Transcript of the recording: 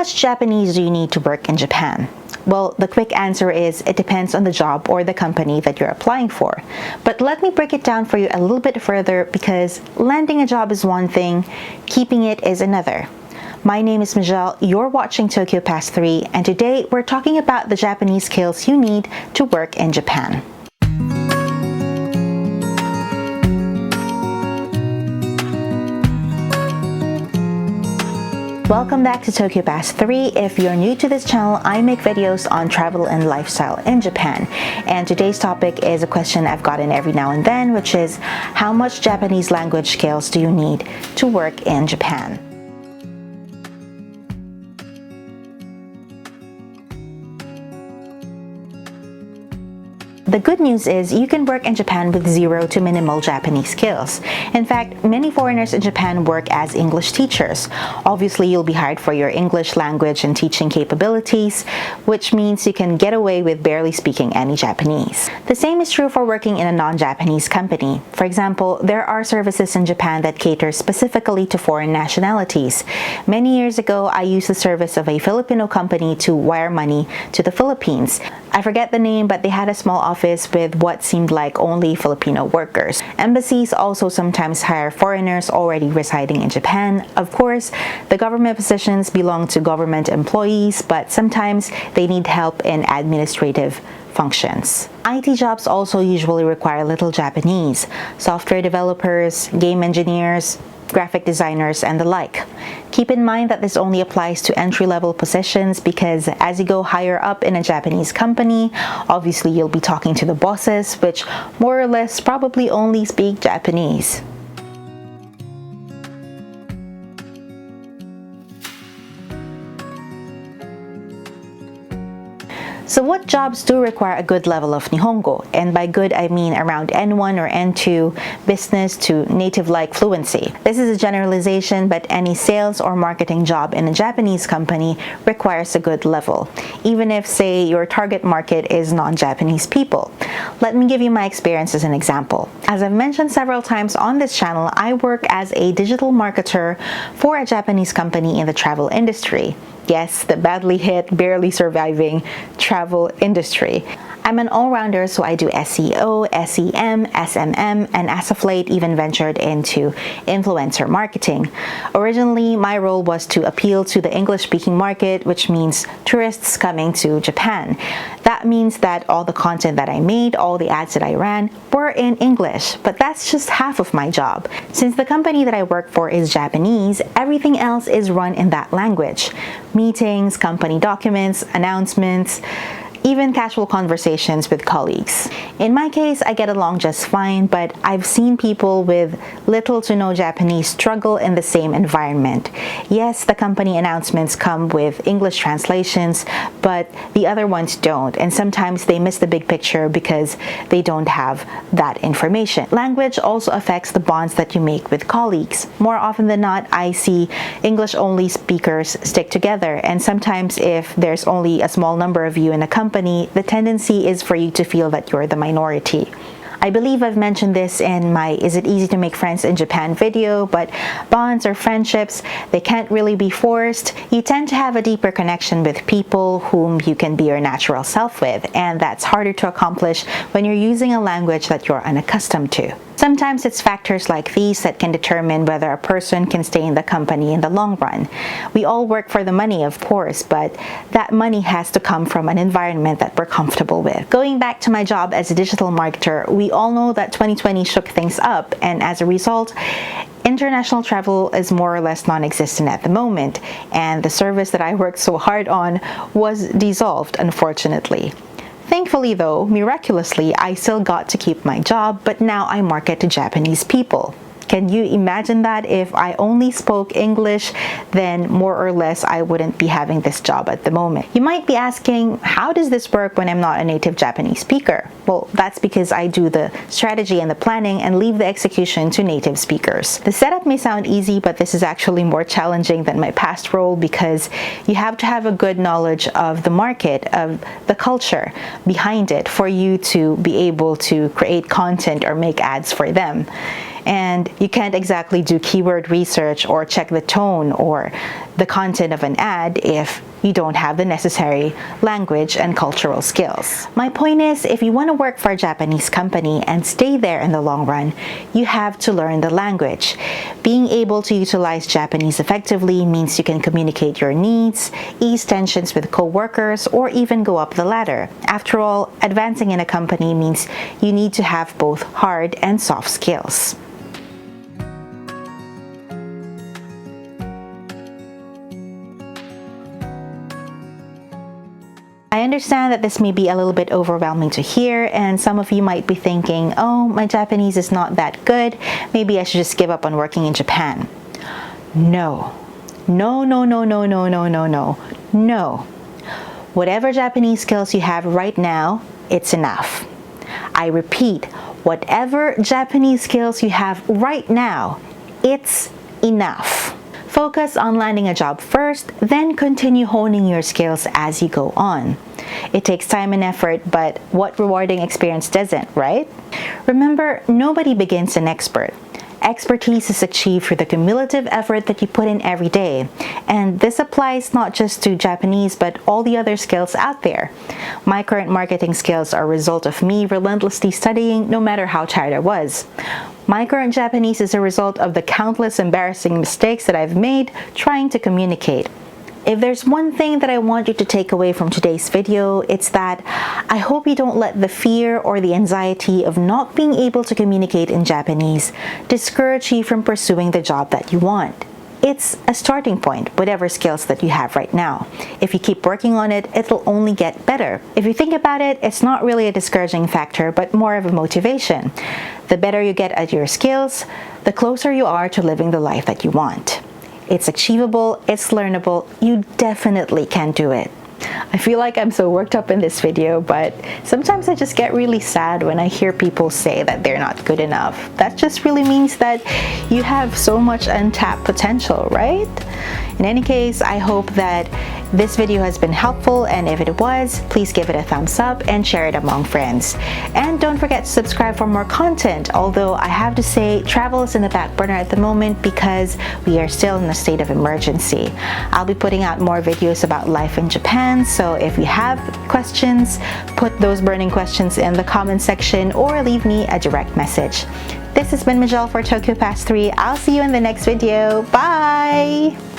much Japanese do you need to work in Japan? Well, the quick answer is it depends on the job or the company that you're applying for. But let me break it down for you a little bit further because landing a job is one thing, keeping it is another. My name is Mizhelle, you're watching Tokyo Past 3, and today we're talking about the Japanese skills you need to work in Japan. Welcome back to Tokyo Past 3. If you're new to this channel, I make videos on travel and lifestyle in Japan. And today's topic is a question I've gotten every now and then, which is how much Japanese language skills do you need to work in Japan? The good news is you can work in Japan with zero to minimal Japanese skills. In fact, many foreigners in Japan work as English teachers. Obviously, you'll be hired for your English language and teaching capabilities, which means you can get away with barely speaking any Japanese. The same is true for working in a non-Japanese company. For example, there are services in Japan that cater specifically to foreign nationalities. Many years ago, I used the service of a Filipino company to wire money to the Philippines. I forget the name, but they had a small office with what seemed like only Filipino workers. Embassies also sometimes hire foreigners already residing in Japan. Of course, the government positions belong to government employees, but sometimes they need help in administrative functions. IT jobs also usually require little Japanese. Software developers, game engineers, graphic designers, and the like. Keep in mind that this only applies to entry-level positions because as you go higher up in a Japanese company, obviously you'll be talking to the bosses, which more or less probably only speak Japanese. So what jobs do require a good level of Nihongo? And by good, I mean around N1 or N2, business to native-like fluency. This is a generalization, but any sales or marketing job in a Japanese company requires a good level, even if, say, your target market is non-Japanese people. Let me give you my experience as an example. As I've mentioned several times on this channel, I work as a digital marketer for a Japanese company in the travel industry. Yes, the badly hit, barely surviving travel industry. I'm an all-rounder, so I do SEO, SEM, SMM, and as of late even ventured into influencer marketing. Originally, my role was to appeal to the English-speaking market, which means tourists coming to Japan. That means that all the content that I made, all the ads that I ran, were in English, but that's just half of my job. Since the company that I work for is Japanese, everything else is run in that language. Meetings, company documents, announcements, even casual conversations with colleagues. In my case, I get along just fine, but I've seen people with little to no Japanese struggle in the same environment. Yes, the company announcements come with English translations, but the other ones don't, and sometimes they miss the big picture because they don't have that information. Language also affects the bonds that you make with colleagues. More often than not, I see English-only speakers stick together, and sometimes if there's only a small number of you in a company, the tendency is for you to feel that you're the minority. I believe I've mentioned this in my Is It Easy to Make Friends in Japan video, but bonds or friendships, they can't really be forced. You tend to have a deeper connection with people whom you can be your natural self with, and that's harder to accomplish when you're using a language that you're unaccustomed to. Sometimes it's factors like these that can determine whether a person can stay in the company in the long run. We all work for the money, of course, but that money has to come from an environment that we're comfortable with. Going back to my job as a digital marketer, we all know that 2020 shook things up, and as a result, international travel is more or less non-existent at the moment, and the service that I worked so hard on was dissolved, unfortunately. Thankfully though, miraculously, I still got to keep my job, but now I market to Japanese people. Can you imagine that? If I only spoke English, then more or less I wouldn't be having this job at the moment. You might be asking, how does this work when I'm not a native Japanese speaker? Well, that's because I do the strategy and the planning and leave the execution to native speakers. The setup may sound easy, but this is actually more challenging than my past role because you have to have a good knowledge of the market, of the culture behind it for you to be able to create content or make ads for them. And you can't exactly do keyword research or check the tone or the content of an ad if you don't have the necessary language and cultural skills. My point is, if you want to work for a Japanese company and stay there in the long run, you have to learn the language. Being able to utilize Japanese effectively means you can communicate your needs, ease tensions with coworkers, or even go up the ladder. After all, advancing in a company means you need to have both hard and soft skills. I understand that this may be a little bit overwhelming to hear, and some of you might be thinking, oh, my Japanese is not that good. Maybe I should just give up on working in Japan. No. No, no, no, no, no, no, no, no. No. Whatever Japanese skills you have right now, it's enough. I repeat, whatever Japanese skills you have right now, it's enough. Focus on landing a job first, then continue honing your skills as you go on. It takes time and effort, but what rewarding experience doesn't, right? Remember, nobody begins an expert. Expertise is achieved through the cumulative effort that you put in every day. And this applies not just to Japanese, but all the other skills out there. My current marketing skills are a result of me relentlessly studying no matter how tired I was. My current Japanese is a result of the countless embarrassing mistakes that I've made trying to communicate. If there's one thing that I want you to take away from today's video, it's that I hope you don't let the fear or the anxiety of not being able to communicate in Japanese discourage you from pursuing the job that you want. It's a starting point, whatever skills that you have right now. If you keep working on it, it'll only get better. If you think about it, it's not really a discouraging factor, but more of a motivation. The better you get at your skills, the closer you are to living the life that you want. It's achievable, it's learnable, you definitely can do it. I feel like I'm so worked up in this video, but sometimes I just get really sad when I hear people say that they're not good enough. That just really means that you have so much untapped potential, right? In any case, I hope that this video has been helpful, and if it was, please give it a thumbs up and share it among friends. And don't forget to subscribe for more content, although I have to say travel is in the back burner at the moment because we are still in a state of emergency. I'll be putting out more videos about life in Japan, so if you have questions, put those burning questions in the comment section or leave me a direct message. This has been Mizhelle for Tokyo Past 3. I'll see you in the next video. Bye!